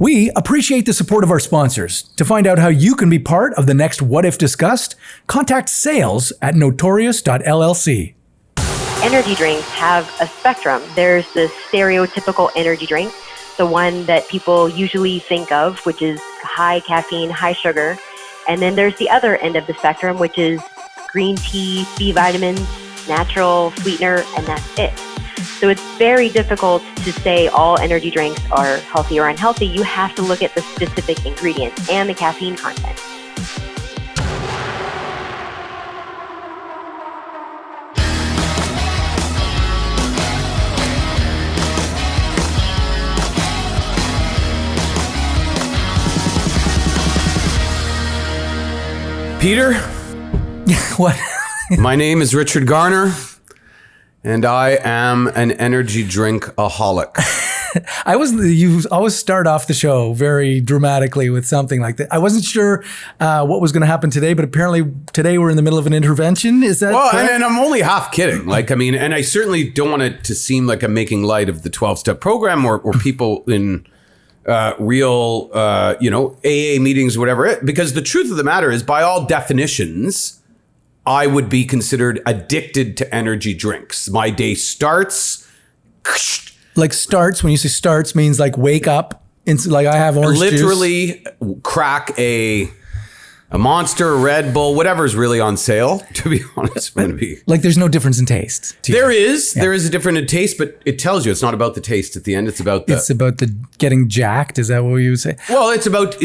We appreciate the support of our sponsors. To find out how you can be part of the next What If discussed, contact sales at notorious.llc. Energy drinks have a spectrum. There's the stereotypical energy drink, the one that people usually think of, which is high caffeine, high sugar. And then there's the other end of the spectrum, which is green tea, B vitamins, natural sweetener, and that's it. So it's very difficult to say all energy drinks are healthy or unhealthy. You have to look at the specific ingredients and the caffeine content. Peter? What? My name is Richard Garner, and I am an energy drink-aholic. You always start off the show very dramatically with something like that. I wasn't sure what was going to happen today, but apparently today we're in the middle of an intervention. Is that Well, correct? and I'm only half kidding. And I certainly don't want it to seem like I'm making light of the 12-step program or people in real, AA meetings, whatever. Because the truth of the matter is, by all definitions, I would be considered addicted to energy drinks. My day starts. Like starts, when you say starts, means like wake up. Like I have orange juice. Literally crack a Monster, a Red Bull, whatever's really on sale, to be honest. I'm gonna be. Like there's no difference in taste. There is a difference in taste, but it tells you it's not about the taste at the end. It's about the getting jacked. Is that what you would say? Well, it's about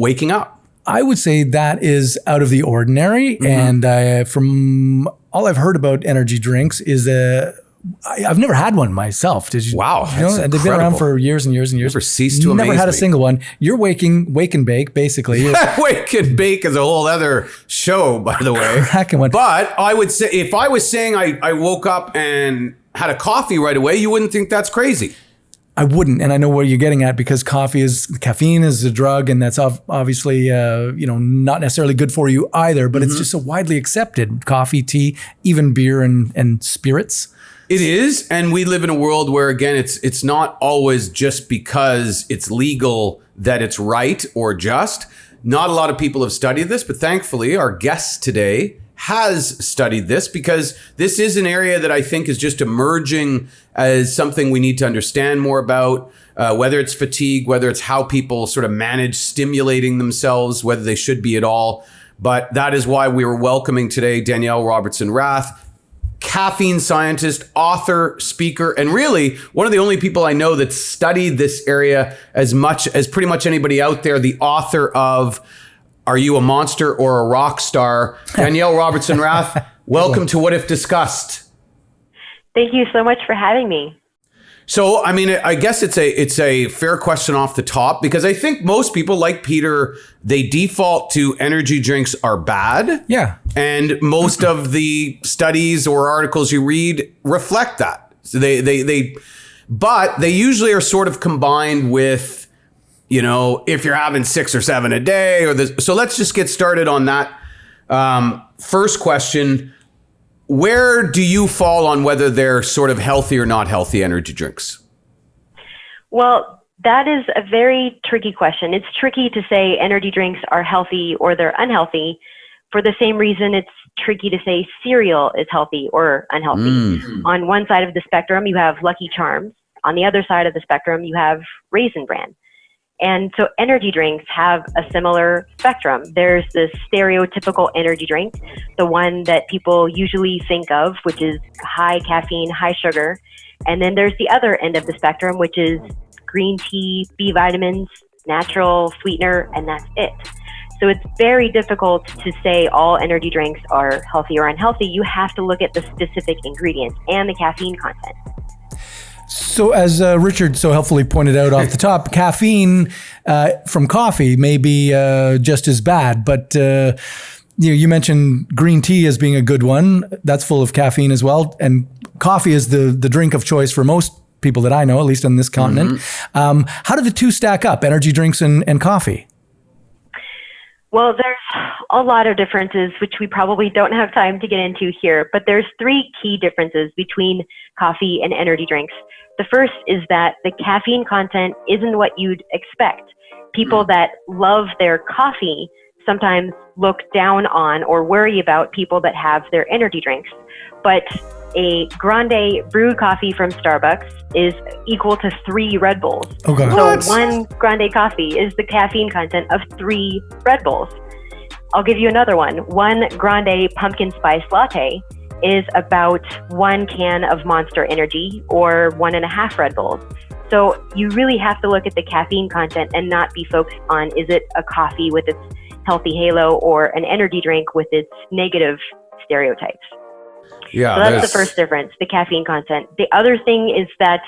waking up. I would say that is out of the ordinary. And from all I've heard about energy drinks is I've never had one myself. Did you? Wow, You know, that's and they've been around for years and years and years. Never ceased to amaze Never had a me. single one. You're wake and bake, basically. Wake and bake is a whole other show, by the way. Cracking one. But I would say, if I was saying I woke up and had a coffee right away, you wouldn't think that's crazy. I wouldn't, and I know where you're getting at because caffeine is a drug, and that's obviously not necessarily good for you either. But it's just so widely accepted: coffee, tea, even beer and spirits. It is, and we live in a world where, again, it's not always just because it's legal that it's right or just. Not a lot of people have studied this, but thankfully, our guest today has studied this because this is an area that I think is just emerging as something we need to understand more about, whether it's fatigue, whether it's how people sort of manage stimulating themselves, whether they should be at all. But that is why we were welcoming today Danielle Robertson Rath, caffeine scientist, author, speaker, and really one of the only people I know that studied this area as much as pretty much anybody out there, the author of Are You a Monster or a Rockstar? Danielle Robertson Rath, welcome to What If Discussed. Thank you so much for having me. So, I mean, I guess it's a fair question off the top because I think most people, like Peter, they default to energy drinks are bad. Yeah. And most of the studies or articles you read reflect that. So but they usually are sort of combined with, if you're having 6 or 7 a day so let's just get started on that. First question. Where do you fall on whether they're sort of healthy or not healthy energy drinks? Well, that is a very tricky question. It's tricky to say energy drinks are healthy or they're unhealthy for the same reason it's tricky to say cereal is healthy or unhealthy. On one side of the spectrum, you have Lucky Charms. On the other side of the spectrum, you have Raisin Bran. And so energy drinks have a similar spectrum. There's this stereotypical energy drink, the one that people usually think of, which is high caffeine, high sugar. And then there's the other end of the spectrum, which is green tea, B vitamins, natural sweetener, and that's it. So it's very difficult to say all energy drinks are healthy or unhealthy. You have to look at the specific ingredients and the caffeine content. So as Richard so helpfully pointed out off the top, caffeine from coffee may be just as bad, but you mentioned green tea as being a good one. That's full of caffeine as well. And coffee is the drink of choice for most people that I know, at least on this continent. How do the two stack up, energy drinks and coffee? Well, there's a lot of differences, which we probably don't have time to get into here, but there's 3 key differences between coffee and energy drinks. The first is that the caffeine content isn't what you'd expect. People that love their coffee sometimes look down on or worry about people that have their energy drinks. But a grande brewed coffee from Starbucks is equal to 3 Red Bulls. Okay. So one grande coffee is the caffeine content of 3 Red Bulls. I'll give you another one. One grande pumpkin spice latte is about 1 can of Monster Energy or 1.5 Red Bulls. So you really have to look at the caffeine content and not be focused on, is it a coffee with its healthy halo or an energy drink with its negative stereotypes? Yeah, so that's the first difference, the caffeine content. The other thing is that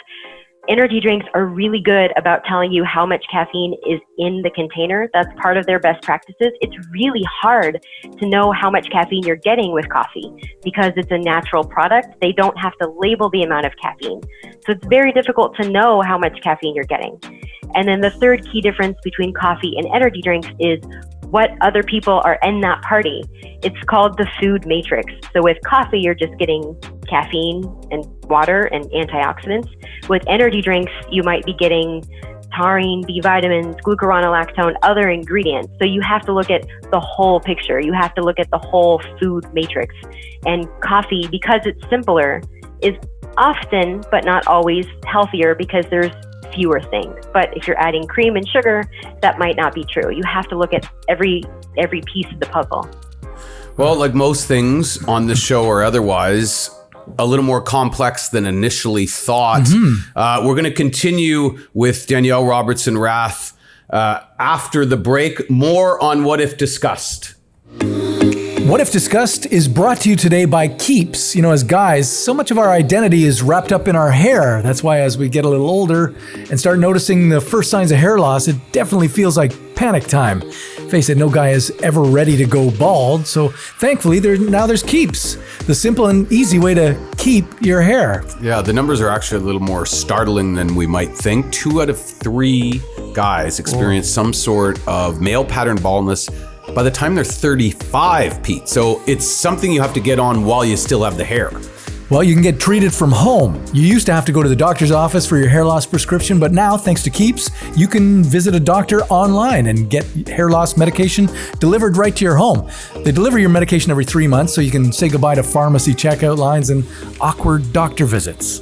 energy drinks are really good about telling you how much caffeine is in the container. That's part of their best practices. It's really hard to know how much caffeine you're getting with coffee because it's a natural product. They don't have to label the amount of caffeine. So it's very difficult to know how much caffeine you're getting. And then the third key difference between coffee and energy drinks is what other people are in that party. It's called the food matrix. So with coffee, you're just getting caffeine and water and antioxidants. With energy drinks, you might be getting taurine, B vitamins, glucuronolactone, other ingredients. So you have to look at the whole picture. You have to look at the whole food matrix. And coffee, because it's simpler, is often, but not always, healthier because there's fewer things. But if you're adding cream and sugar, that might not be true. You have to look at every piece of the puzzle. Well, like most things on the show or otherwise, a little more complex than initially thought. We're going to continue with Danielle Robertson Rath after the break. More on What If Discussed. What If Discussed is brought to you today by Keeps. You know, as guys, so much of our identity is wrapped up in our hair. That's why as we get a little older and start noticing the first signs of hair loss, it definitely feels like panic time. Face it, no guy is ever ready to go bald, so thankfully there's Keeps, the simple and easy way to keep your hair. Yeah, the numbers are actually a little more startling than we might think. 2 out of 3 guys experience some sort of male pattern baldness by the time they're 35, Pete. So it's something you have to get on while you still have the hair. Well, you can get treated from home. You used to have to go to the doctor's office for your hair loss prescription, but now, thanks to Keeps, you can visit a doctor online and get hair loss medication delivered right to your home. They deliver your medication every 3 months, so you can say goodbye to pharmacy checkout lines and awkward doctor visits.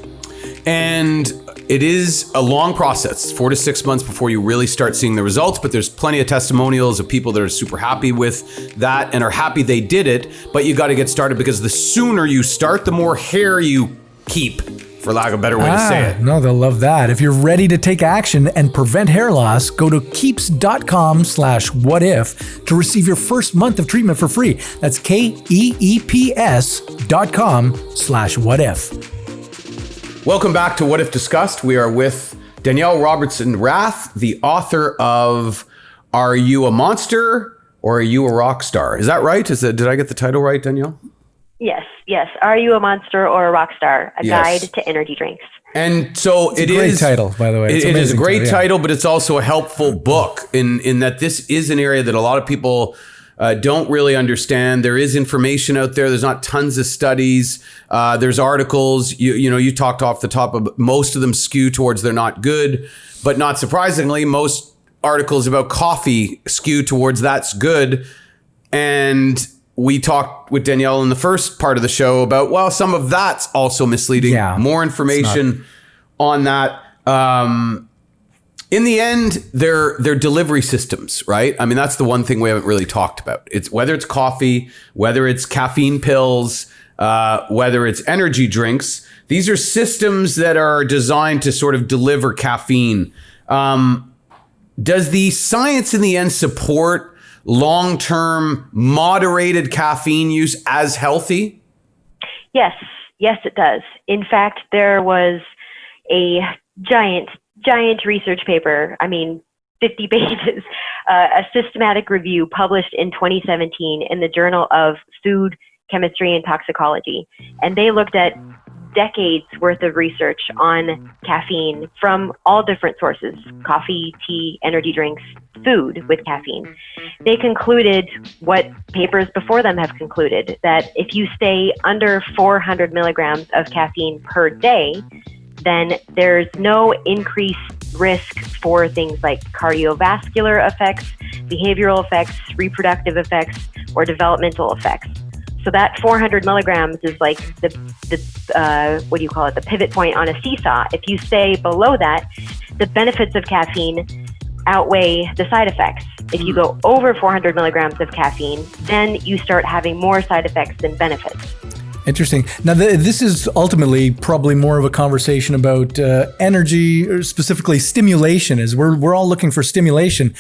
And it is a long process, 4 to 6 months before you really start seeing the results, but there's plenty of testimonials of people that are super happy with that and are happy they did it, but you got to get started because the sooner you start, the more hair you keep, for lack of a better way to say it. No, they'll love that. If you're ready to take action and prevent hair loss, go to keeps.com/whatif to receive your first month of treatment for free. That's KEEPS.com/whatif. Welcome back to What If Discussed. We are with Danielle Robertson Rath, the author of Are You a Monster or Are You a Rockstar? Is that right? Did I get the title right, Danielle? Yes. Are You a Monster or a Rockstar? A guide to energy drinks. And so it's a great title, by the way. It is a great title, but it's also a helpful book in that this is an area that a lot of people don't really understand. There is information out there. There's not tons of studies. There's articles. You talked off the top of most of them skew towards they're not good, but not surprisingly, most articles about coffee skew towards that's good. And we talked with Danielle in the first part of the show about, well, some of that's also misleading. Yeah, more information on that. In the end, they're delivery systems, right? I mean, that's the one thing we haven't really talked about. It's whether it's coffee, whether it's caffeine pills, whether it's energy drinks. These are systems that are designed to sort of deliver caffeine. Does the science in the end support long-term moderated caffeine use as healthy? Yes, it does. In fact, there was a giant research paper, 50 pages, a systematic review published in 2017 in the Journal of Food, Chemistry, and Toxicology. And they looked at decades worth of research on caffeine from all different sources: coffee, tea, energy drinks, food with caffeine. They concluded what papers before them have concluded, that if you stay under 400 milligrams of caffeine per day, then there's no increased risk for things like cardiovascular effects, behavioral effects, reproductive effects, or developmental effects. So that 400 milligrams is like the the pivot point on a seesaw. If you stay below that, the benefits of caffeine outweigh the side effects. If you go over 400 milligrams of caffeine, then you start having more side effects than benefits. Interesting. Now, this is ultimately probably more of a conversation about energy, or specifically stimulation, as we're all looking for stimulation.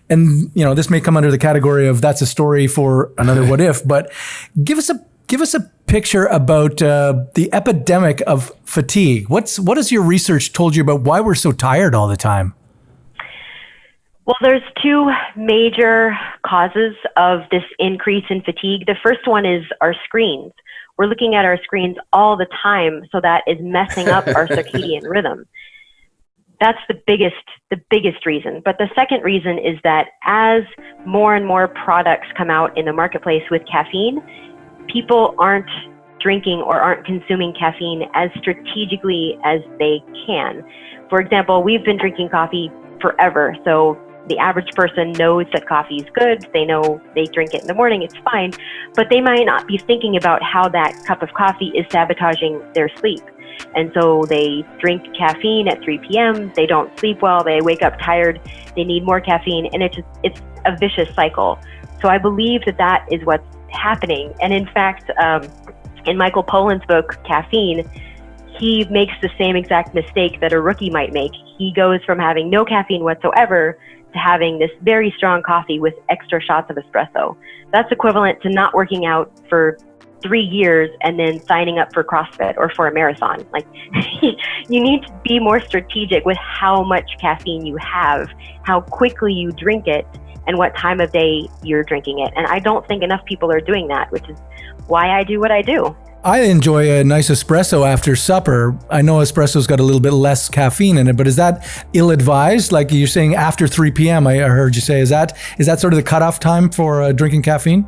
And, this may come under the category of that's a story for another what if, but give us a picture about the epidemic of fatigue. What has your research told you about why we're so tired all the time? Well, there's two major causes of this increase in fatigue. The first one is our screens. We're looking at our screens all the time, so that is messing up our circadian rhythm. That's the biggest reason. But the second reason is that as more and more products come out in the marketplace with caffeine, people aren't drinking or aren't consuming caffeine as strategically as they can. For example, we've been drinking coffee forever, so the average person knows that coffee is good. They know they drink it in the morning, it's fine, but they might not be thinking about how that cup of coffee is sabotaging their sleep. And so they drink caffeine at 3 p.m., they don't sleep well, they wake up tired, they need more caffeine, and it's a vicious cycle. So I believe that is what's happening. And in fact, in Michael Pollan's book, Caffeine, he makes the same exact mistake that a rookie might make. He goes from having no caffeine whatsoever to having this very strong coffee with extra shots of espresso. That's equivalent to not working out for 3 years and then signing up for CrossFit or for a marathon. Like, you need to be more strategic with how much caffeine you have, how quickly you drink it, and what time of day you're drinking it. And I don't think enough people are doing that, which is why I do what I do. I enjoy a nice espresso after supper. I know espresso's got a little bit less caffeine in it, but is that ill-advised? Like you're saying after 3 p.m., I heard you say. Is that sort of the cutoff time for drinking caffeine?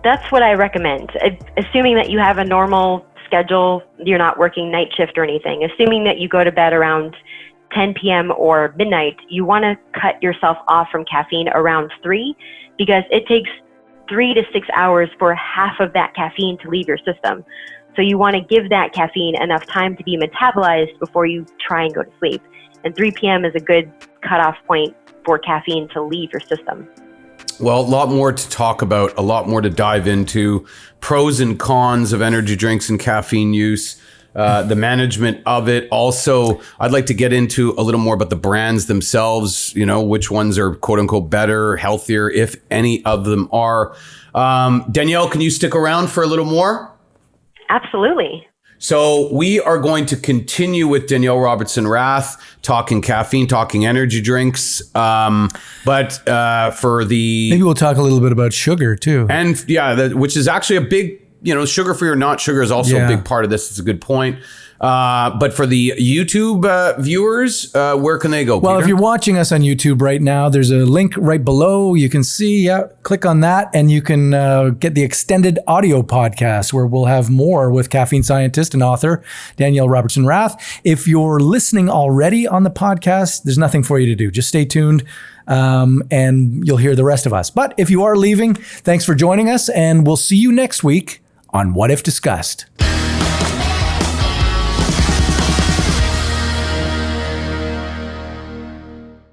That's what I recommend. Assuming that you have a normal schedule, you're not working night shift or anything. Assuming that you go to bed around 10 p.m. or midnight, you want to cut yourself off from caffeine around 3, because it takes 3 to 6 hours for half of that caffeine to leave your system. So you want to give that caffeine enough time to be metabolized before you try and go to sleep. And 3 p.m. is a good cutoff point for caffeine to leave your system. Well, a lot more to talk about, a lot more to dive into, pros and cons of energy drinks and caffeine use, the management of it. Also, I'd like to get into a little more about the brands themselves, which ones are quote unquote better, healthier, if any of them are. Danielle, can you stick around for a little more? Absolutely. So we are going to continue with Danielle Robertson Rath, talking caffeine, talking energy drinks. But for the... Maybe we'll talk a little bit about sugar too. And which is actually a big, sugar free or not sugar is also a big part of this. It's a good point. But for the YouTube viewers, where can they go, Well, Peter? if you're watching us on YouTube right now, there's a link right below. You can see, click on that, and you can get the extended audio podcast where we'll have more with caffeine scientist and author Danielle Robertson Rath. If you're listening already on the podcast, there's nothing for you to do. Just stay tuned. And you'll hear the rest of us. But if you are leaving, thanks for joining us, and we'll see you next week on What If Discussed.